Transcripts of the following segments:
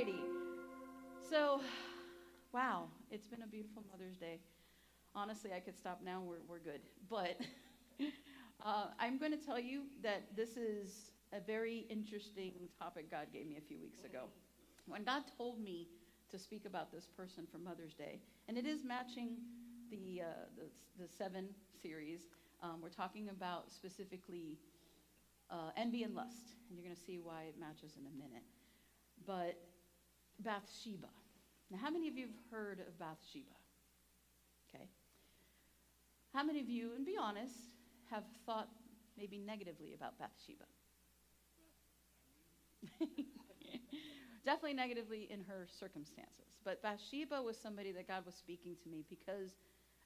righty. So, wow, it's been a beautiful Mother's Day. Honestly, I could stop now. We're good. But I'm going to tell you that this is a very interesting topic God gave me a few weeks ago. When God told me to speak about this person for Mother's Day, and it is matching the Se7en series. We're talking about specifically envy and lust, and you're going to see why it matches in a minute. But Bathsheba. Now, how many of you have heard of Bathsheba? Okay. How many of you, and be honest, have thought maybe negatively about Bathsheba? Definitely negatively in her circumstances. But Bathsheba was somebody that God was speaking to me because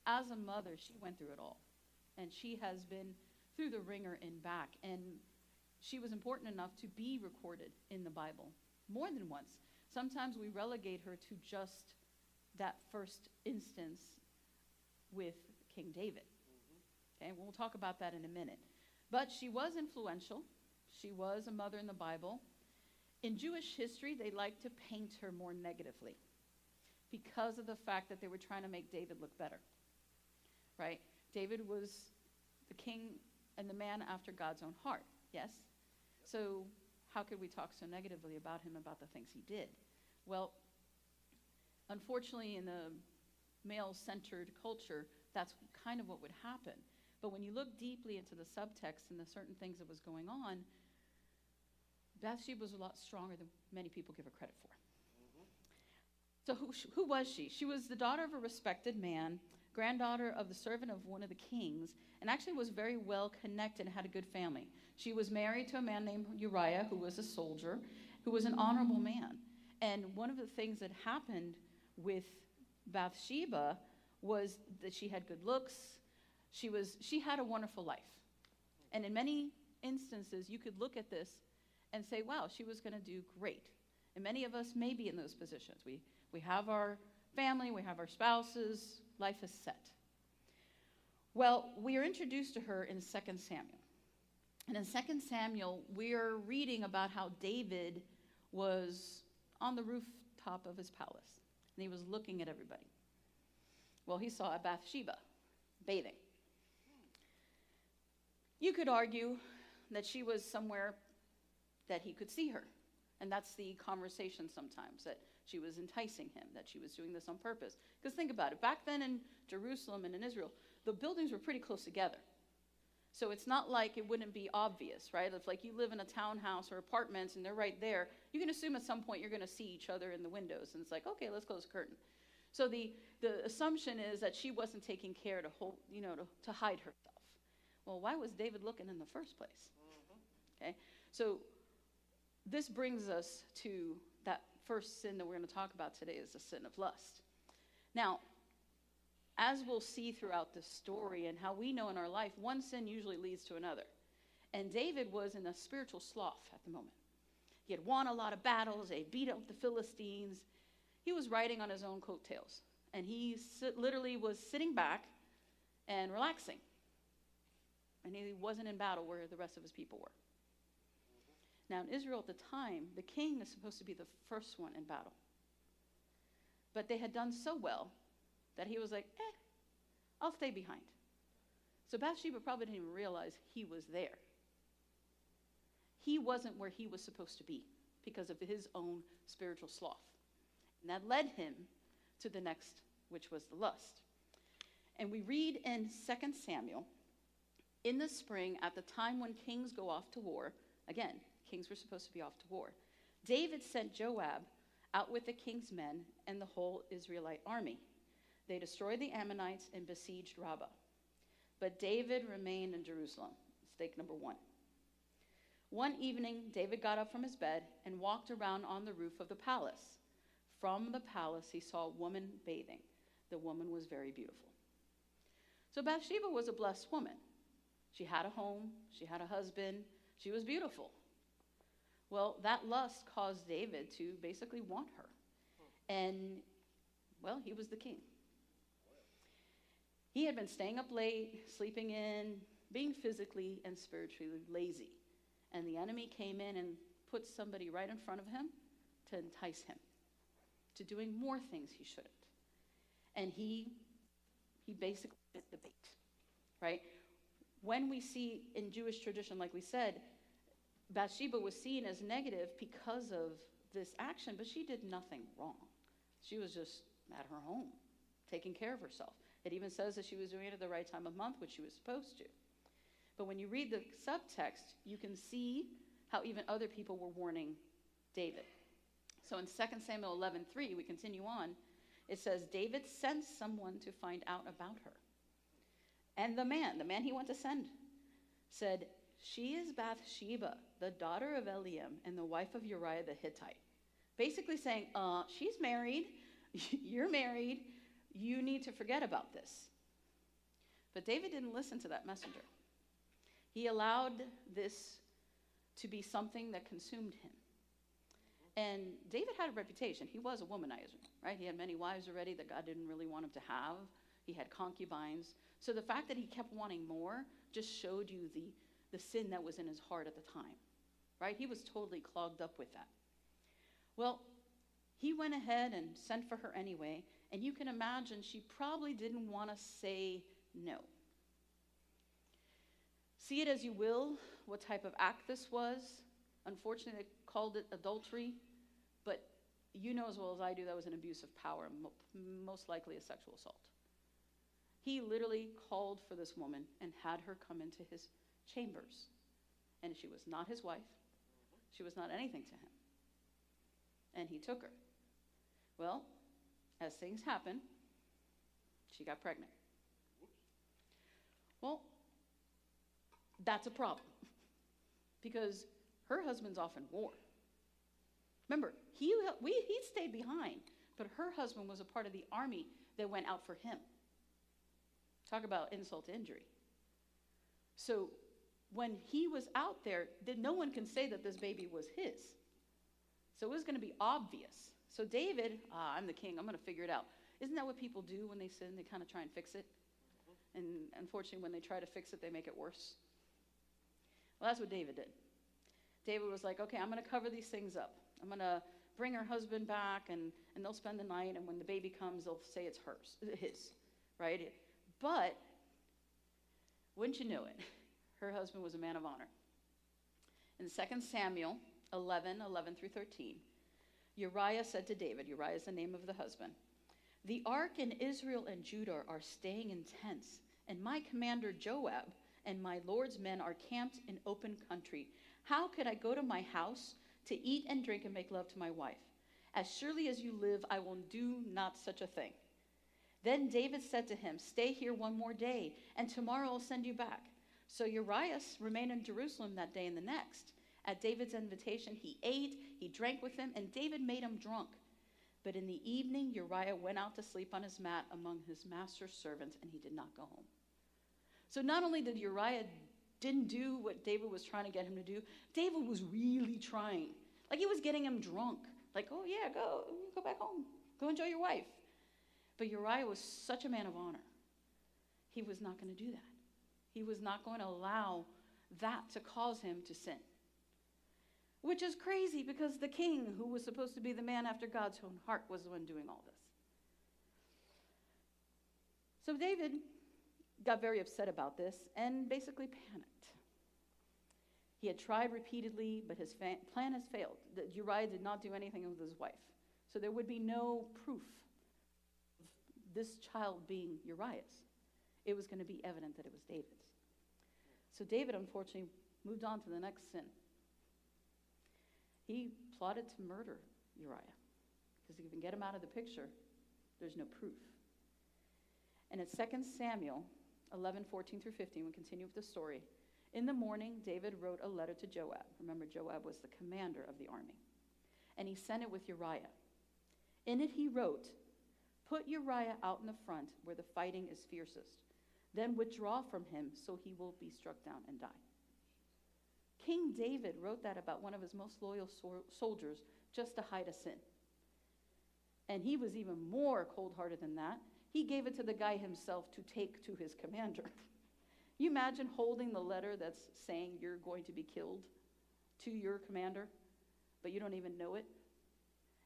as a mother, she went through it all. And she has been through the ringer and back. And she was important enough to be recorded in the Bible more than once. Sometimes we relegate her to just that first instance with King David. Okay, we'll talk about that in a minute. But she was influential. She was a mother in the Bible. In Jewish history, they like to paint her more negatively because of the fact that they were trying to make David look better. Right? David was the king and the man after God's own heart. Yes? So how could we talk so negatively about him, about the things he did? Well, unfortunately, in a male-centered culture, that's kind of what would happen. But when you look deeply into the subtext and the certain things that was going on, Bathsheba was a lot stronger than many people give her credit for. So who was she? She was the daughter of a respected man, granddaughter of the servant of one of the kings, and actually was very well connected and had a good family. She was married to a man named Uriah, who was a soldier, who was an honorable man. And one of the things that happened with Bathsheba was that she had good looks. She had a wonderful life. And in many instances, you could look at this and say, wow, she was going to do great. And many of us may be in those positions. We have our family, we have our spouses, life is set. Well, we are introduced to her in 2 Samuel. And in 2 Samuel, we are reading about how David was on the rooftop of his palace. And he was looking at everybody. Well, he saw a Bathsheba bathing. You could argue that she was somewhere that he could see her. And that's the conversation sometimes, that she was enticing him, that she was doing this on purpose. Because think about it, back then in Jerusalem and in Israel, the buildings were pretty close together. So it's not like it wouldn't be obvious, right? If like you live in a townhouse or apartments and they're right there, you can assume at some point you're going to see each other in the windows. And it's like, okay, let's close the curtain. So the assumption is that she wasn't taking care to hold, to hide herself. Well, why was David looking in the first place? Okay, so this brings us to that first sin that we're going to talk about today, is the sin of lust. Now, as we'll see throughout the story and how we know in our life, one sin usually leads to another. And David was in a spiritual sloth at the moment. He had won a lot of battles. They beat up the Philistines. He was riding on his own coattails. And he literally was sitting back and relaxing. And he wasn't in battle where the rest of his people were. Now, in Israel at the time, the king is supposed to be the first one in battle. But they had done so well that he was like, I'll stay behind. So Bathsheba probably didn't even realize he was there. He wasn't where he was supposed to be because of his own spiritual sloth. And that led him to the next, which was the lust. And we read in 2 Samuel, in the spring, at the time when kings go off to war, again, kings were supposed to be off to war, David sent Joab out with the king's men and the whole Israelite army. They destroyed the Ammonites and besieged Rabbah. But David remained in Jerusalem. Mistake number one. One evening, David got up from his bed and walked around on the roof of the palace. From the palace, he saw a woman bathing. The woman was very beautiful. So Bathsheba was a blessed woman. She had a home. She had a husband. She was beautiful. Well, that lust caused David to basically want her. And, well, he was the king. He had been staying up late, sleeping in, being physically and spiritually lazy. And the enemy came in and put somebody right in front of him to entice him to doing more things he shouldn't. And he basically bit the bait, right? When we see in Jewish tradition, like we said, Bathsheba was seen as negative because of this action, but she did nothing wrong. She was just at her home, taking care of herself. It even says that she was doing it at the right time of month, which she was supposed to. But when you read the subtext, you can see how even other people were warning David. So in 2 Samuel 11:3, we continue on. It says, David sent someone to find out about her. And the man he went to send, said, she is Bathsheba, the daughter of Eliam, and the wife of Uriah the Hittite. Basically saying, she's married, you're married, you need to forget about this. But David didn't listen to that messenger. He allowed this to be something that consumed him. And David had a reputation. He was a womanizer, right? He had many wives already that God didn't really want him to have. He had concubines. So the fact that he kept wanting more just showed you the sin that was in his heart at the time, right? He was totally clogged up with that. Well, he went ahead and sent for her anyway, and you can imagine she probably didn't want to say no. See it as you will, what type of act this was. Unfortunately, they called it adultery, but you know as well as I do that was an abuse of power, most likely a sexual assault. He literally called for this woman and had her come into his chambers. And she was not his wife. She was not anything to him. And he took her. Well, as things happen, she got pregnant. Well, that's a problem. Because her husband's off in war. Remember, he stayed behind, but her husband was a part of the army that went out for him. Talk about insult to injury. So when he was out there, no one can say that this baby was his. So it was going to be obvious. So David, I'm the king, I'm going to figure it out. Isn't that what people do when they sin? They kind of try and fix it. And unfortunately, when they try to fix it, they make it worse. Well, that's what David did. David was like, okay, I'm going to cover these things up. I'm going to bring her husband back, and they'll spend the night, and when the baby comes, they'll say it's his, right? But, wouldn't you know it, her husband was a man of honor. In 2 Samuel 11:11-13, Uriah said to David, Uriah is the name of the husband, the ark in Israel and Judah are staying in tents, and my commander Joab and my Lord's men are camped in open country. How could I go to my house to eat and drink and make love to my wife? As surely as you live, I will do not such a thing. Then David said to him, stay here one more day, and tomorrow I'll send you back. So Uriah remained in Jerusalem that day and the next. At David's invitation, he ate, he drank with him, and David made him drunk. But in the evening, Uriah went out to sleep on his mat among his master's servants, and he did not go home. So not only did Uriah didn't do what David was trying to get him to do, David was really trying. Like he was getting him drunk. Like, oh yeah, go back home. Go enjoy your wife. But Uriah was such a man of honor. He was not going to do that. He was not going to allow that to cause him to sin. Which is crazy because the king, who was supposed to be the man after God's own heart, was the one doing all this. So David got very upset about this and basically panicked. He had tried repeatedly, but his plan has failed. That Uriah did not do anything with his wife. So there would be no proof of this child being Uriah's. It was going to be evident that it was David's. So David, unfortunately, moved on to the next sin. He plotted to murder Uriah. Because if you can get him out of the picture, there's no proof. And in 2 Samuel 11:14-15, we continue with the story. In the morning, David wrote a letter to Joab. Remember, Joab was the commander of the army. And he sent it with Uriah. In it he wrote, put Uriah out in the front where the fighting is fiercest. Then withdraw from him so he will be struck down and die. King David wrote that about one of his most loyal soldiers just to hide a sin. And he was even more cold-hearted than that. He gave it to the guy himself to take to his commander. You imagine holding the letter that's saying you're going to be killed to your commander, but you don't even know it?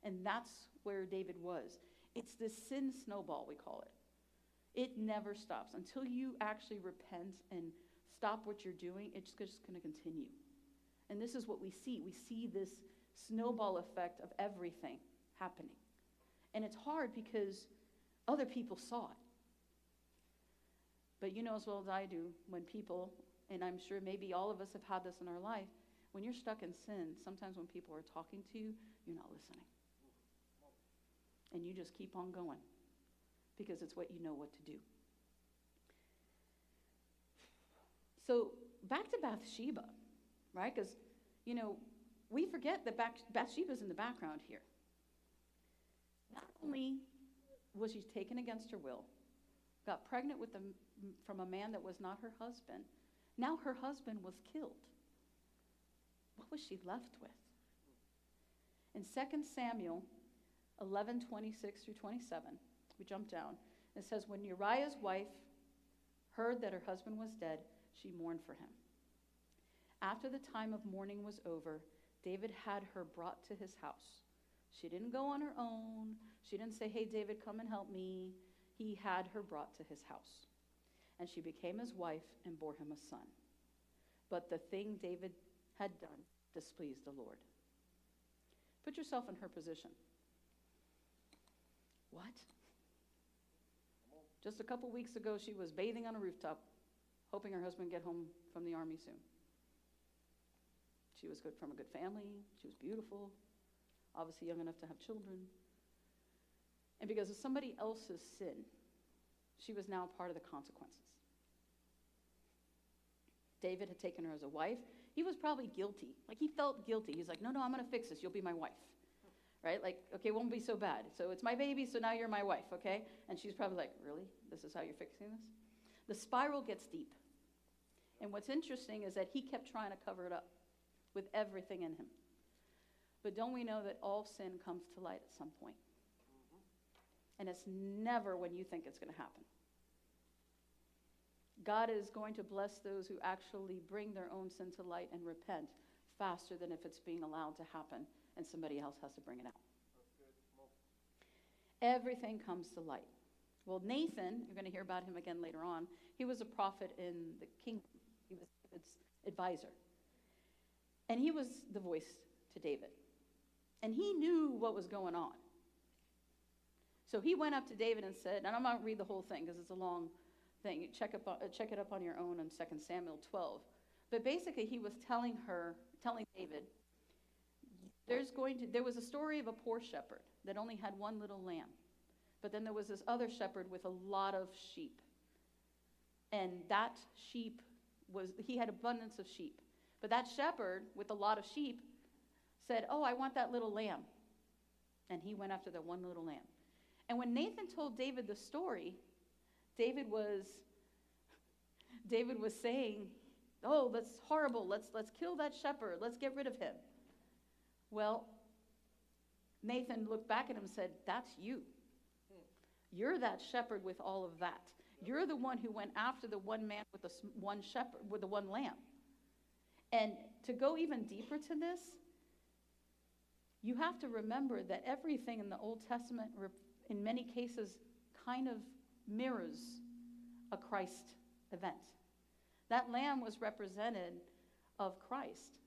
And that's where David was. It's this sin snowball, we call it. It never stops. Until you actually repent and stop what you're doing, it's just going to continue. And this is what we see. We see this snowball effect of everything happening. And it's hard because other people saw it. But you know as well as I do, when people, and I'm sure maybe all of us have had this in our life, when you're stuck in sin, sometimes when people are talking to you, you're not listening. And you just keep on going because it's what you know what to do. So back to Bathsheba, right? Because, you know, we forget that Bathsheba's in the background here. Not only was she taken against her will, got pregnant from a man that was not her husband, now her husband was killed. What was she left with? In 2 Samuel 11:26 through 27, we jump down. It says, when Uriah's wife heard that her husband was dead, she mourned for him. After the time of mourning was over, David had her brought to his house. She didn't go on her own. She didn't say, hey, David, come and help me. He had her brought to his house. And she became his wife and bore him a son. But the thing David had done displeased the Lord. Put yourself in her position. What? Just a couple weeks ago, she was bathing on a rooftop, hoping her husband would get home from the army soon. She was good from a good family. She was beautiful, obviously young enough to have children. And because of somebody else's sin, she was now part of the consequences. David had taken her as a wife. He was probably guilty. Like, he felt guilty. He's like, no, I'm going to fix this. You'll be my wife. Right? Like, okay, it won't be so bad. So it's my baby, so now you're my wife, okay? And she's probably like, really? This is how you're fixing this? The spiral gets deep. And what's interesting is that he kept trying to cover it up with everything in him. But don't we know that all sin comes to light at some point? And it's never when you think it's going to happen. God is going to bless those who actually bring their own sin to light and repent faster than if it's being allowed to happen and somebody else has to bring it out. Everything comes to light. Well, Nathan, you're going to hear about him again later on, he was a prophet in the kingdom. He was David's advisor. And he was the voice to David. And he knew what was going on. So he went up to David and said, and I'm not going to read the whole thing because it's a long thing. Check it up on your own in 2 Samuel 12. But basically he was telling David, there was a story of a poor shepherd that only had one little lamb. But then there was this other shepherd with a lot of sheep. And that sheep he had abundance of sheep. But that shepherd with a lot of sheep said, oh, I want that little lamb. And he went after the one little lamb. And when Nathan told David the story, David was saying, oh, that's horrible. Let's kill that shepherd. Let's get rid of him. Well, Nathan looked back at him and said, that's you. You're that shepherd with all of that. You're the one who went after the one man with the one shepherd, with the one lamb. And to go even deeper to this, you have to remember that everything in the Old Testament, in many cases, kind of mirrors a Christ event. That lamb was represented of Christ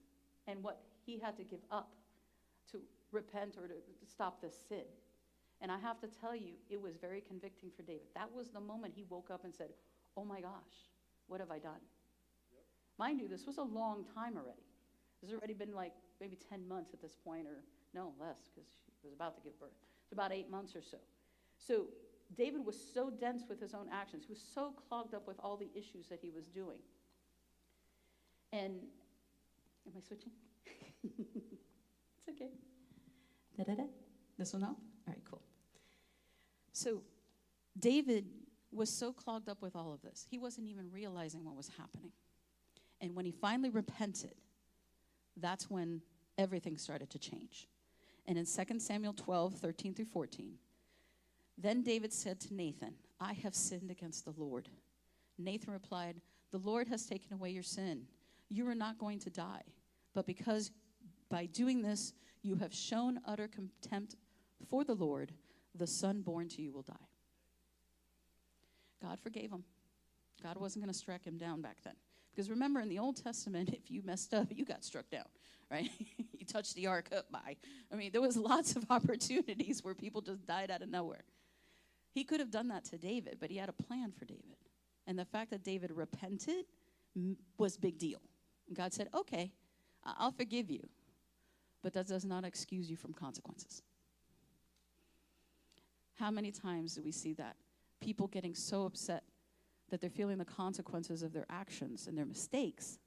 and what he had to give up to repent or to stop this sin. And I have to tell you, it was very convicting for David. That was the moment he woke up and said, oh my gosh, what have I done? Yep. Mind you, this was a long time already. This has already been like maybe 10 months at this point, or no, less, because she was about to give birth. It's about 8 months or so. So David was so dense with his own actions. He was so clogged up with all the issues that he was doing. And, am I switching? It's okay. Da-da-da. This one up? All right, cool. So David was so clogged up with all of this, he wasn't even realizing what was happening. And when he finally repented, that's when everything started to change. And in 2 Samuel 12, 13 through 14, then David said to Nathan, I have sinned against the Lord. Nathan replied, the Lord has taken away your sin. You are not going to die. But because by doing this, you have shown utter contempt For the Lord, the son born to you will die. God forgave him. God wasn't going to strike him down back then. Because remember, in the Old Testament, if you messed up, you got struck down, right? You touched the ark, up by. I mean, there was lots of opportunities where people just died out of nowhere. He could have done that to David, but he had a plan for David. And the fact that David repented was big deal. And God said, okay, I'll forgive you, but that does not excuse you from consequences. How many times do we see that? People getting so upset that they're feeling the consequences of their actions and their mistakes,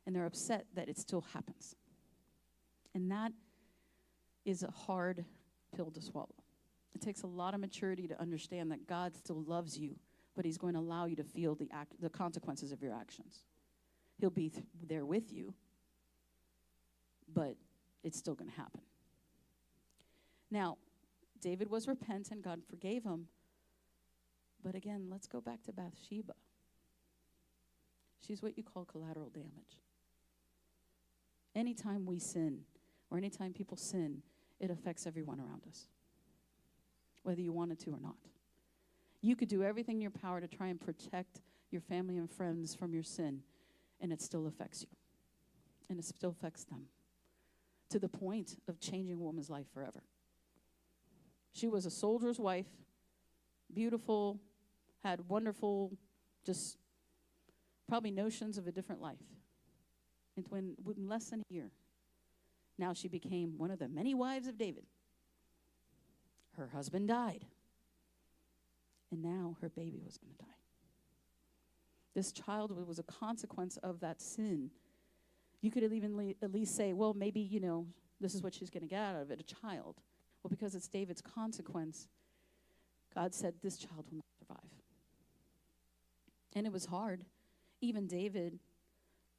and they're upset that it still happens. And that is a hard pill to swallow. It takes a lot of maturity to understand that God still loves you, but he's going to allow you to feel the consequences of your actions. He'll be there with you, but it's still going to happen. Now, David was repentant. God forgave him. But again, let's go back to Bathsheba. She's what you call collateral damage. Anytime we sin, or anytime people sin, it affects everyone around us, whether you wanted to or not. You could do everything in your power to try and protect your family and friends from your sin, and it still affects you. And it still affects them, to the point of changing a woman's life forever. She was a soldier's wife, beautiful, had wonderful, just probably notions of a different life. And within less than a year, now she became one of the many wives of David. Her husband died. And now her baby was going to die. This child was a consequence of that sin. You could even at least say, well, maybe, this is what she's going to get out of it, a child. Well, because it's David's consequence, God said this child will not survive. And it was hard. Even David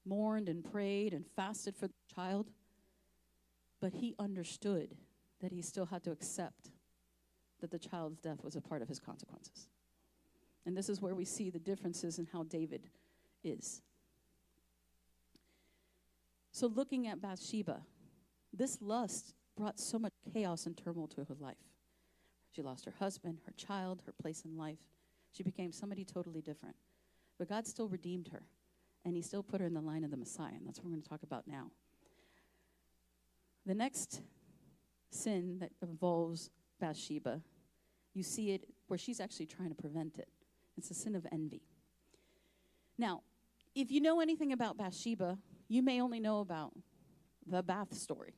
mourned and prayed and fasted for the child. But he understood that he still had to accept that the child's death was a part of his consequences. And this is where we see the differences in how David is. So looking at Bathsheba, this lust brought so much chaos and turmoil to her life. She lost her husband, her child, her place in life. She became somebody totally different. But God still redeemed her, and he still put her in the line of the Messiah, and that's what we're going to talk about now. The next sin that involves Bathsheba, you see it where she's actually trying to prevent it. It's the sin of envy. Now, if you know anything about Bathsheba, you may only know about the bath story.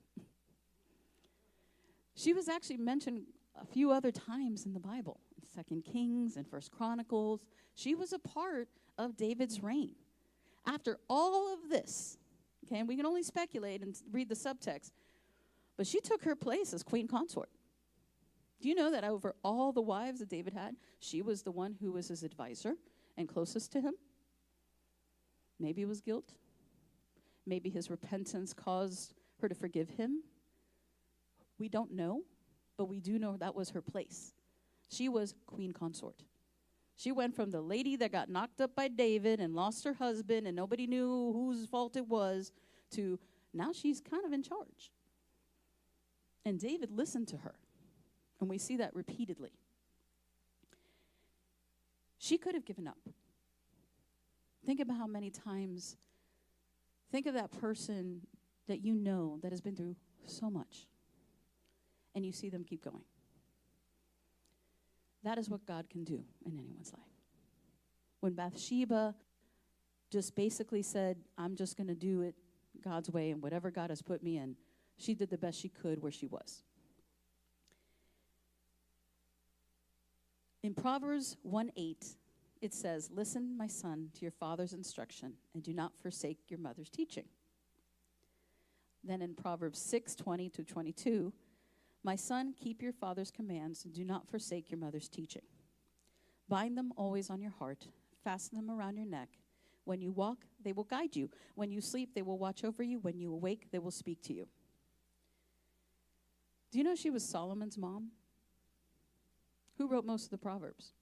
She was actually mentioned a few other times in the Bible, in 2 Kings and 1 Chronicles. She was a part of David's reign. After all of this, okay, and we can only speculate and read the subtext, but she took her place as queen consort. Do you know that over all the wives that David had, she was the one who was his advisor and closest to him? Maybe it was guilt. Maybe his repentance caused her to forgive him. We don't know, but we do know that was her place. She was queen consort. She went from the lady that got knocked up by David and lost her husband and nobody knew whose fault it was, to now she's kind of in charge. And David listened to her. And we see that repeatedly. She could have given up. Think about how many times, think of that person that you know that has been through so much, and you see them keep going. That is what God can do in anyone's life. When Bathsheba just basically said, I'm just going to do it God's way and whatever God has put me in, she did the best she could where she was. In Proverbs 1:8, it says, listen, my son, to your father's instruction, and do not forsake your mother's teaching. Then in Proverbs 6:20-22, my son, keep your father's commands, and do not forsake your mother's teaching. Bind them always on your heart, fasten them around your neck. When you walk, they will guide you. When you sleep, they will watch over you. When you awake, they will speak to you. Do you know she was Solomon's mom? Who wrote most of the Proverbs?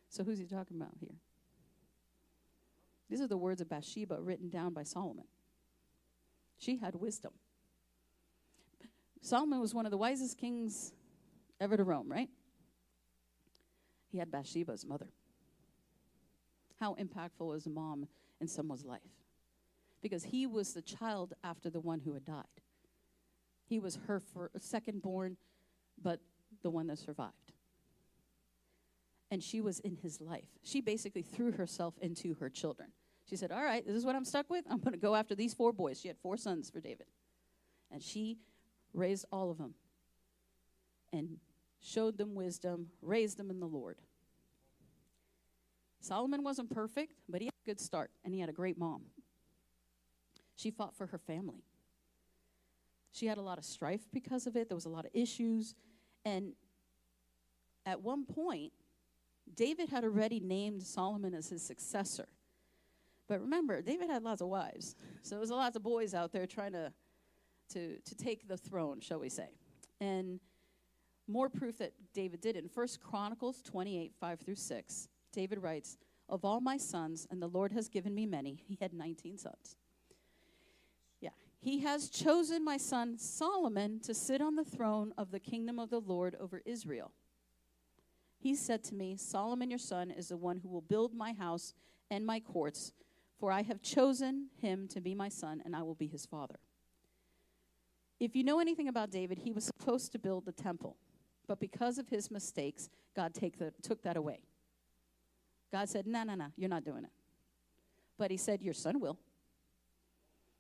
So who's he talking about here? These are the words of Bathsheba written down by Solomon. She had wisdom. Solomon was one of the wisest kings ever to roam, right? He had Bathsheba as mother. How impactful was a mom in someone's life? Because he was the child after the one who had died. He was her second born, but the one that survived. And she was in his life. She basically threw herself into her children. She said, all right, this is what I'm stuck with. I'm going to go after these 4 boys. She had 4 sons for David. And she raised all of them and showed them wisdom, raised them in the Lord. Solomon wasn't perfect, but he had a good start, and he had a great mom. She fought for her family. She had a lot of strife because of it. There was a lot of issues. And at one point, David had already named Solomon as his successor. But remember, David had lots of wives. So there was lots of boys out there trying to take the throne, shall we say. And more proof that David did. In 1 Chronicles 28, 5-6, David writes, of all my sons, and the Lord has given me many. He had 19 sons. Yeah. He has chosen my son Solomon to sit on the throne of the kingdom of the Lord over Israel. He said to me, Solomon your son is the one who will build my house and my courts, for I have chosen him to be my son, and I will be his father. If you know anything about David, he was supposed to build the temple. But because of his mistakes, God took that away. God said, no, you're not doing it. But he said, your son will.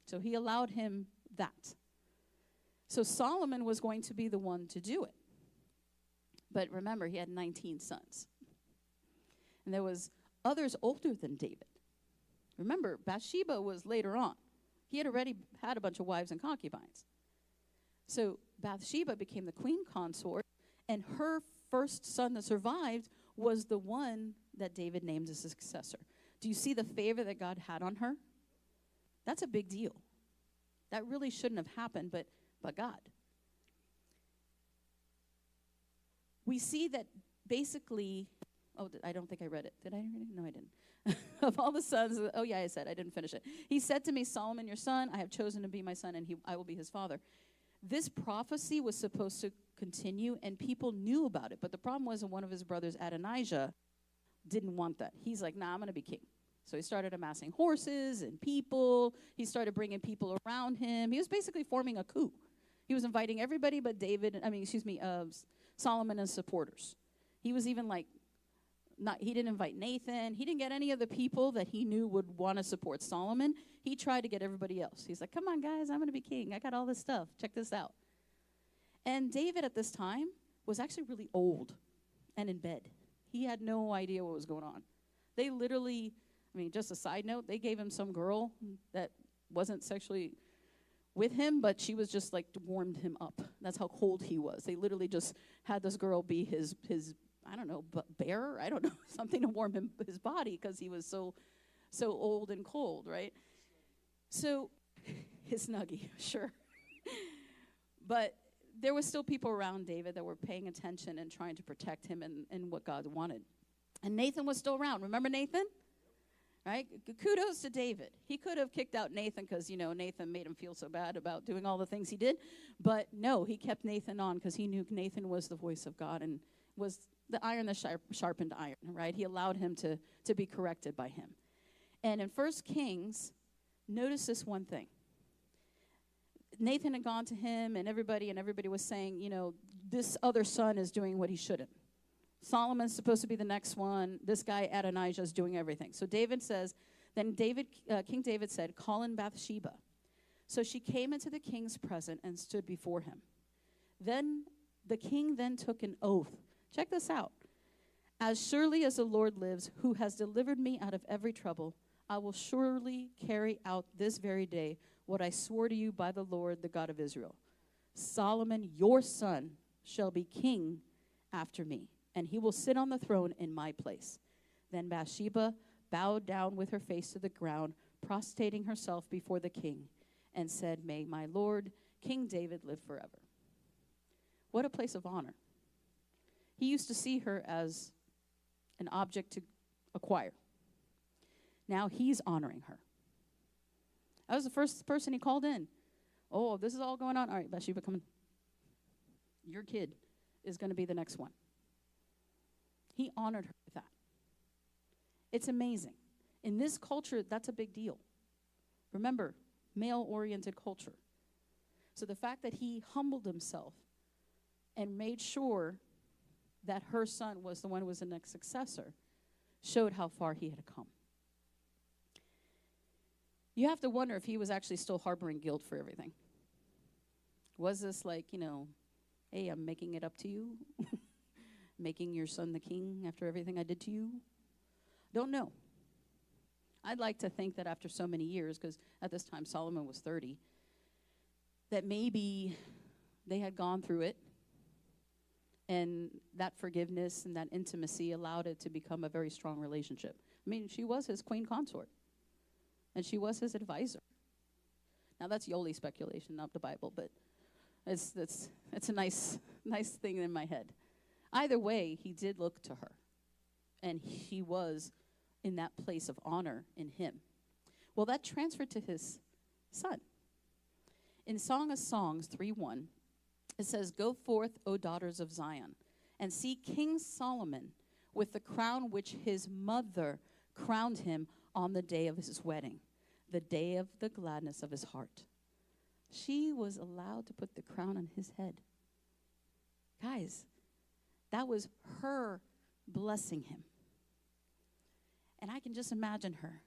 So he allowed him that. So Solomon was going to be the one to do it. But remember, he had 19 sons. And there was others older than David. Remember, Bathsheba was later on. He had already had a bunch of wives and concubines. So Bathsheba became the queen consort, and her first son that survived was the one that David named as his successor. Do you see the favor that God had on her? That's a big deal. That really shouldn't have happened, but God. We see that basically, I don't think I read it. Did I read it? No, I didn't. Of all the sons, I didn't finish it. He said to me, Solomon, your son, I have chosen to be my son, and I will be his father. This prophecy was supposed to continue, and people knew about it. But the problem was that one of his brothers, Adonijah, didn't want that. He's like, I'm going to be king. So he started amassing horses and people. He started bringing people around him. He was basically forming a coup. He was inviting everybody but Solomon and supporters. He was even he didn't invite Nathan. He didn't get any of the people that he knew would want to support Solomon. He tried to get everybody else. He's like, come on, guys, I'm going to be king. I got all this stuff. Check this out. And David at this time was actually really old and in bed. He had no idea what was going on. They literally, just a side note, they gave him some girl that wasn't sexually with him, but she was just warmed him up. That's how cold he was. They literally just had this girl be his bearer, something to warm his body because he was so old and cold, right? So, his snuggie, sure. But there were still people around David that were paying attention and trying to protect him and what God wanted. And Nathan was still around. Remember Nathan? Right? Kudos to David. He could have kicked out Nathan because, Nathan made him feel so bad about doing all the things he did. But no, he kept Nathan on because he knew Nathan was the voice of God and was the iron that sharpened iron, right? He allowed him to be corrected by him. And in 1 Kings, notice this one thing. Nathan had gone to him and everybody was saying, this other son is doing what he shouldn't. Solomon's supposed to be the next one. This guy Adonijah is doing everything. So David says, King David said, call in Bathsheba. So she came into the king's presence and stood before him. Then the king took an oath. Check this out. As surely as the Lord lives, who has delivered me out of every trouble, I will surely carry out this very day what I swore to you by the Lord, the God of Israel. Solomon, your son, shall be king after me, and he will sit on the throne in my place. Then Bathsheba bowed down with her face to the ground, prostrating herself before the king, and said, may my Lord, King David, live forever. What a place of honor. He used to see her as an object to acquire. Now he's honoring her. That was the first person he called in. Oh, this is all going on. All right, Bathsheba, come in. your kid is going to be the next one. He honored her with that. It's amazing. In this culture, that's a big deal. Remember, male-oriented culture. So the fact that he humbled himself and made sure that her son was the one who was the next successor showed how far he had come. You have to wonder if he was actually still harboring guilt for everything. Was this like, hey, I'm making it up to you? Making your son the king after everything I did to you? Don't know. I'd like to think that after so many years, because at this time Solomon was 30, that maybe they had gone through it, and that forgiveness and that intimacy allowed it to become a very strong relationship. I mean, she was his queen consort, and she was his advisor. Now, that's Yoly speculation, not the Bible, but it's a nice thing in my head. Either way, he did look to her, and he was in that place of honor in him. Well, that transferred to his son. In Song of Songs 3:1, it says, "Go forth, O daughters of Zion, and see King Solomon with the crown which his mother crowned him on the day of his wedding, the day of the gladness of his heart." She was allowed to put the crown on his head. Guys, that was her blessing him. And I can just imagine her.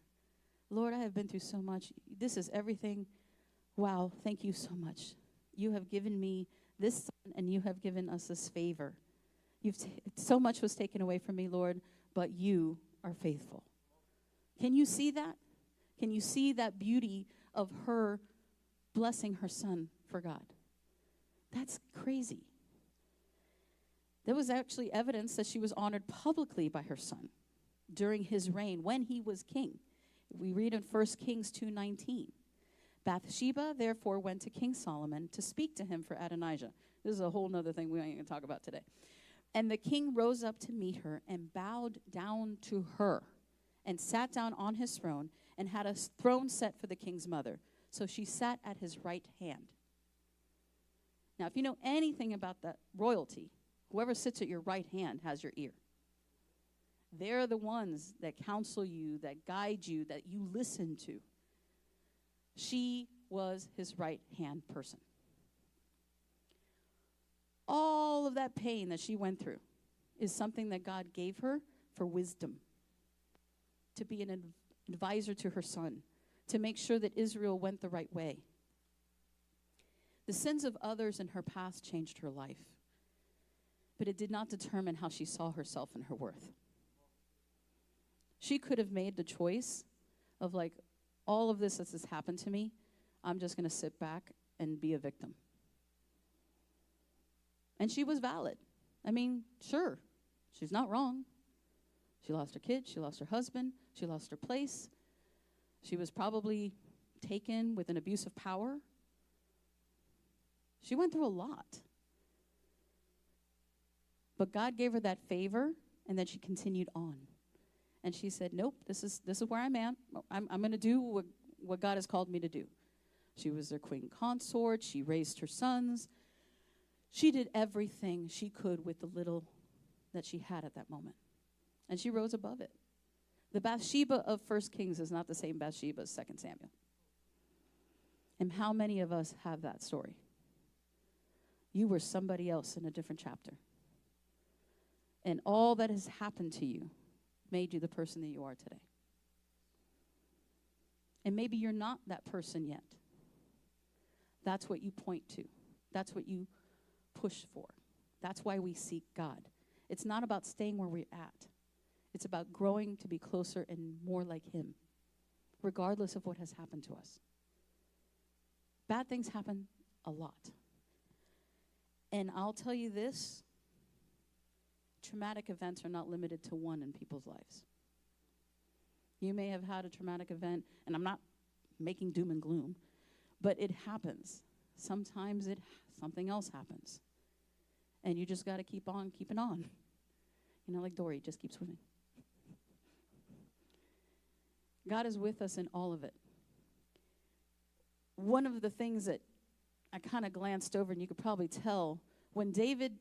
Lord, I have been through so much. This is everything. Wow, thank you so much. You have given me this son, and you have given us this favor. So much was taken away from me, Lord, but you are faithful. Can you see that? Can you see that beauty of her blessing her son for God? That's crazy. There was actually evidence that she was honored publicly by her son during his reign when he was king. We read in 1 Kings 2:19. Bathsheba therefore went to King Solomon to speak to him for Adonijah. This is a whole other thing we ain't going to talk about today. And the king rose up to meet her and bowed down to her and sat down on his throne and had a throne set for the king's mother. So she sat at his right hand. Now, if you know anything about that royalty, whoever sits at your right hand has your ear. They're the ones that counsel you, that guide you, that you listen to. She was his right-hand person. All of that pain that she went through is something that God gave her for wisdom, to be an advisor to her son, to make sure that Israel went the right way. The sins of others in her past changed her life, but it did not determine how she saw herself and her worth. She could have made the choice of like, all of this that has happened to me, I'm just going to sit back and be a victim. And she was valid. I mean, sure, she's not wrong. She lost her kid, she lost her husband, she lost her place. She was probably taken with an abuse of power. She went through a lot. But God gave her that favor, and then she continued on. And she said, nope, this is where I'm at. I'm going to do what God has called me to do. She was their queen consort. She raised her sons. She did everything she could with the little that she had at that moment. And she rose above it. The Bathsheba of 1 Kings is not the same Bathsheba as 2 Samuel. And how many of us have that story? You were somebody else in a different chapter. And all that has happened to you made you the person that you are today. And maybe you're not that person yet. That's what you point to. That's what you push for. That's why we seek God. It's not about staying where we're at. It's about growing to be closer and more like Him, regardless of what has happened to us. Bad things happen a lot. And I'll tell you this, traumatic events are not limited to one in people's lives. You may have had a traumatic event, and I'm not making doom and gloom, but it happens. Sometimes something else happens. And you just got to keep on keeping on. You know, like Dory, just keep swimming. God is with us in all of it. One of the things that I kind of glanced over, and you could probably tell When David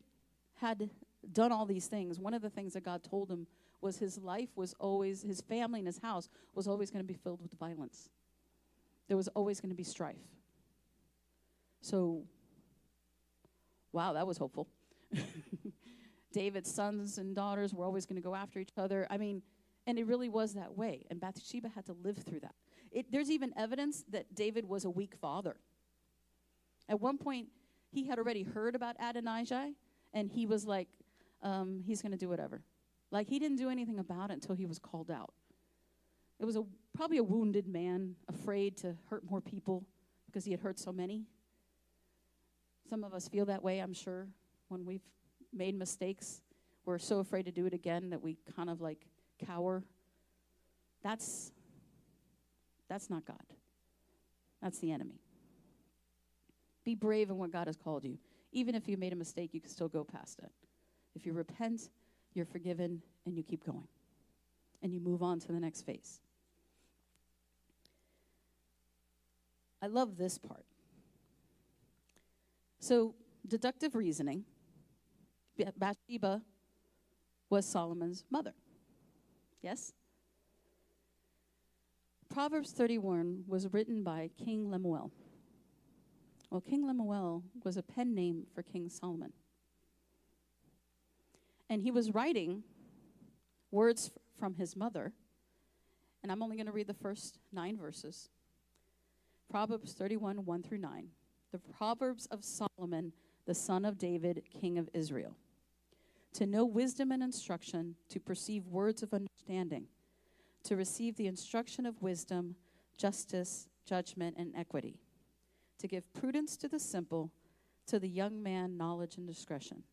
had done all these things, one of the things that God told him was his life was always, his family and his house was always going to be filled with violence. There was always going to be strife. So, wow, that was hopeful. David's sons and daughters were always going to go after each other. I mean, and it really was that way. And Bathsheba had to live through that. There's even evidence that David was a weak father. At one point, he had already heard about Adonijah, and he was like, he's going to do whatever. Like, he didn't do anything about it until he was called out. It was probably a wounded man, afraid to hurt more people because he had hurt so many. Some of us feel that way, I'm sure, when we've made mistakes. We're so afraid to do it again that we kind of like cower. That's not God. That's the enemy. Be brave in what God has called you. Even if you made a mistake, you can still go past it. If you repent, you're forgiven, and you keep going. And you move on to the next phase. I love this part. So, deductive reasoning. Bathsheba was Solomon's mother. Yes? Proverbs 31 was written by King Lemuel. Well, King Lemuel was a pen name for King Solomon. And he was writing words from his mother. And I'm only going to read the first 9 verses. Proverbs 31, 1 through 9. The Proverbs of Solomon, the son of David, king of Israel. To know wisdom and instruction, to perceive words of understanding, to receive the instruction of wisdom, justice, judgment, and equity, to give prudence to the simple, to the young man knowledge and discretion.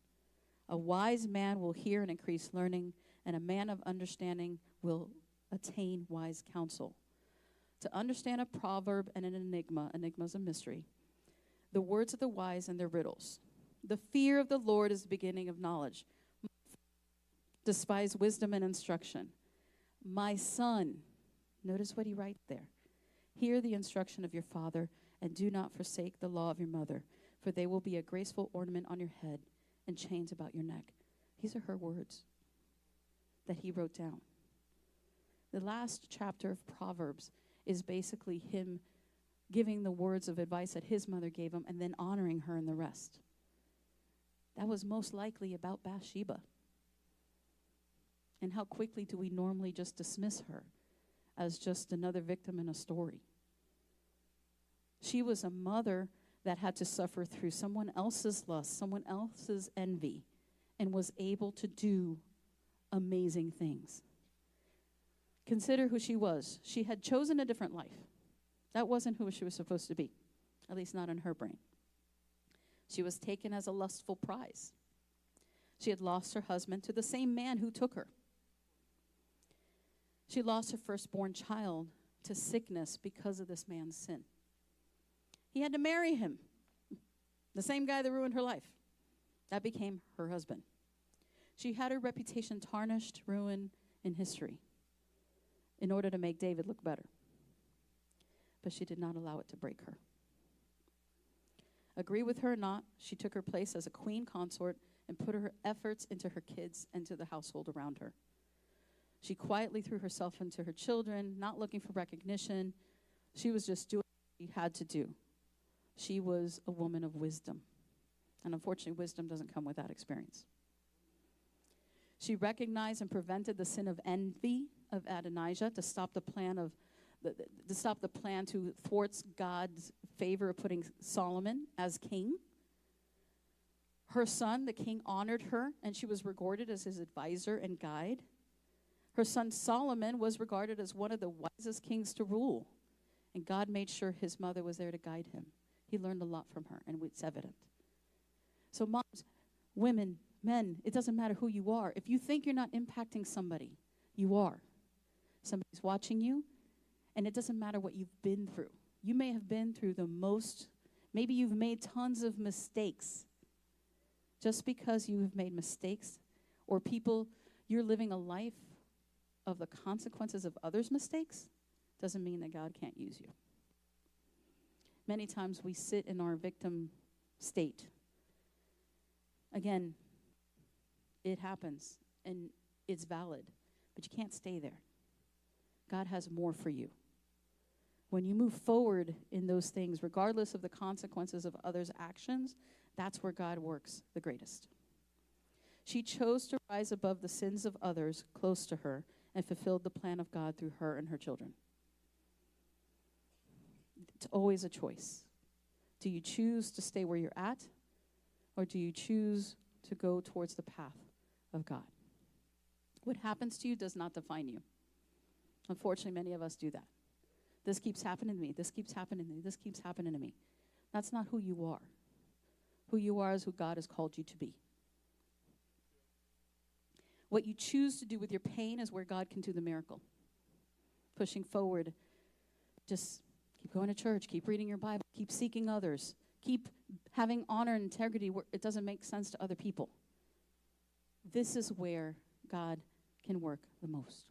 A wise man will hear and increase learning, and a man of understanding will attain wise counsel. To understand a proverb and an enigma is a mystery, the words of the wise and their riddles. The fear of the Lord is the beginning of knowledge. Despise wisdom and instruction. My son, notice what he writes there. Hear the instruction of your father, and do not forsake the law of your mother, for they will be a graceful ornament on your head and chains about your neck. These are her words that he wrote down. The last chapter of Proverbs is basically him giving the words of advice that his mother gave him and then honoring her in the rest. That was most likely about Bathsheba. And how quickly do we normally just dismiss her as just another victim in a story? She was a mother that had to suffer through someone else's lust, someone else's envy, and was able to do amazing things. Consider who she was. She had chosen a different life. That wasn't who she was supposed to be, at least not in her brain. She was taken as a lustful prize. She had lost her husband to the same man who took her. She lost her firstborn child to sickness because of this man's sin. He had to marry him, the same guy that ruined her life. That became her husband. She had her reputation tarnished, ruined in history in order to make David look better. But she did not allow it to break her. Agree with her or not, she took her place as a queen consort and put her efforts into her kids and to the household around her. She quietly threw herself into her children, not looking for recognition. She was just doing what she had to do. She was a woman of wisdom. And unfortunately, wisdom doesn't come without experience. She recognized and prevented the sin of envy of Adonijah to stop the plan to thwart God's favor of putting Solomon as king. Her son, the king, honored her, and she was regarded as his advisor and guide. Her son Solomon was regarded as one of the wisest kings to rule, and God made sure his mother was there to guide him. He learned a lot from her, and it's evident. So moms, women, men, it doesn't matter who you are. If you think you're not impacting somebody, you are. Somebody's watching you, and it doesn't matter what you've been through. You may have been through the most, maybe you've made tons of mistakes. Just because you have made mistakes, or you're living a life of the consequences of others' mistakes, doesn't mean that God can't use you. Many times we sit in our victim state Again, it happens, and it's valid, but you can't stay there. God has more for you. When you move forward in those things, regardless of the consequences of others' actions, that's where God works the greatest. She chose to rise above the sins of others close to her and fulfilled the plan of God through her and her children. It's always a choice. Do you choose to stay where you're at, or do you choose to go towards the path of God? What happens to you does not define you. Unfortunately, many of us do that. This keeps happening to me. This keeps happening to me. This keeps happening to me. That's not who you are. Who you are is who God has called you to be. What you choose to do with your pain is where God can do the miracle. Pushing forward, just keep going to church, keep reading your Bible, keep seeking others, keep having honor and integrity where it doesn't make sense to other people. This is where God can work the most.